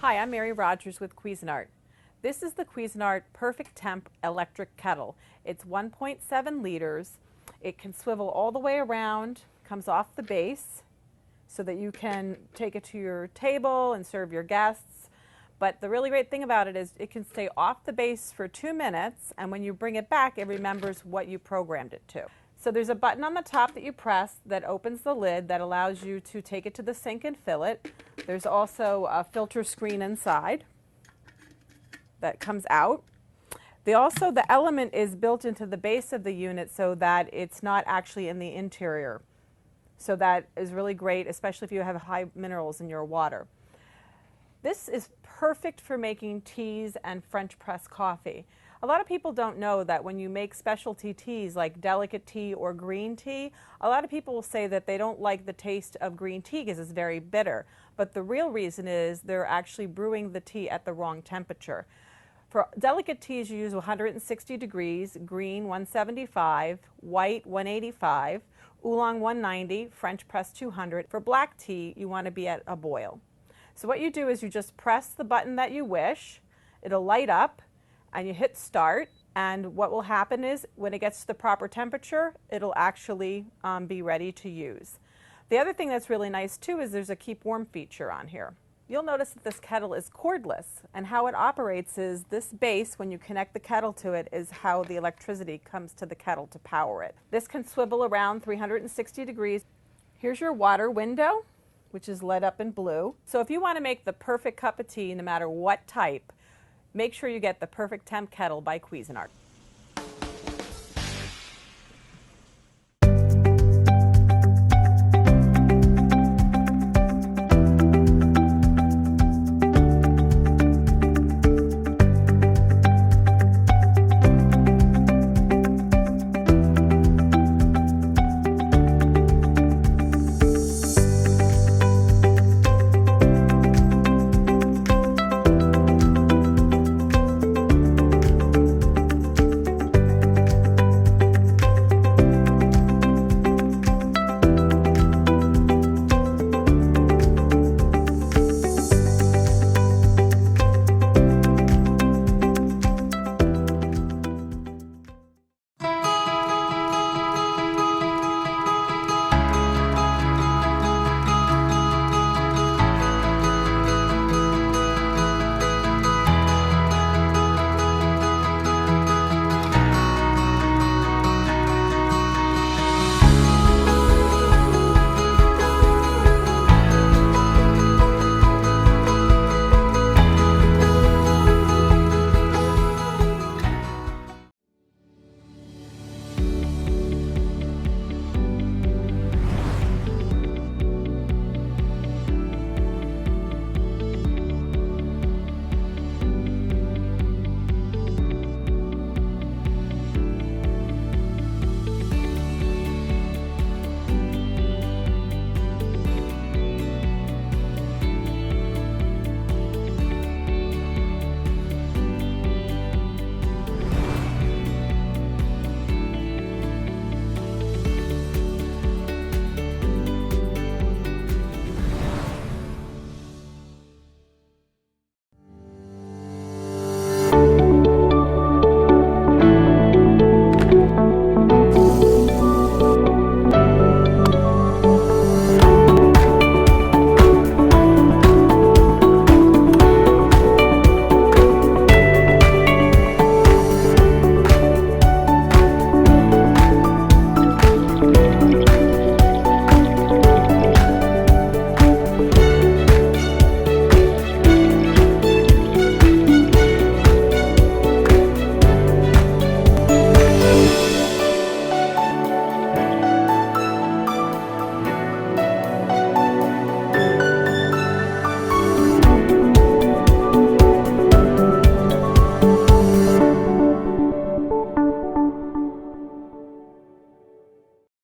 Hi, I'm Mary Rogers with Cuisinart. This is the Cuisinart Perfect Temp electric kettle. It's 1.7 liters. It can swivel all the way around, comes off the base so that you can take it to your table and serve your guests. But the really great thing about it is it can stay off the base for 2 minutes, and when you bring it back, it remembers what you programmed it to. So there's a button on the top that you press that opens the lid that allows you to take it to the sink and fill it. There's also a filter screen inside that comes out. The element is built into the base of the unit so that it's not actually in the interior. So that is really great, especially if you have high minerals in your water. This is perfect for making teas and French press coffee. A lot of people don't know that when you make specialty teas like delicate tea or green tea, a lot of people will say that they don't like the taste of green tea because it's very bitter. But the real reason is they're actually brewing the tea at the wrong temperature. For delicate teas, you use 160 degrees, green 175, white 185, oolong 190, French press 200. For black tea, you want to be at a boil. So what you do is you just press the button that you wish, it'll light up, and you hit start, and what will happen is when it gets to the proper temperature, it'll actually be ready to use. The other thing that's really nice too is there's a keep warm feature on here. You'll notice that this kettle is cordless, and how it operates is this base, when you connect the kettle to it, is how the electricity comes to the kettle to power it. This can swivel around 360 degrees. Here's your water window, which is lit up in blue. So if you want to make the perfect cup of tea, no matter what type, make sure you get the Perfect Temp Kettle by Cuisinart.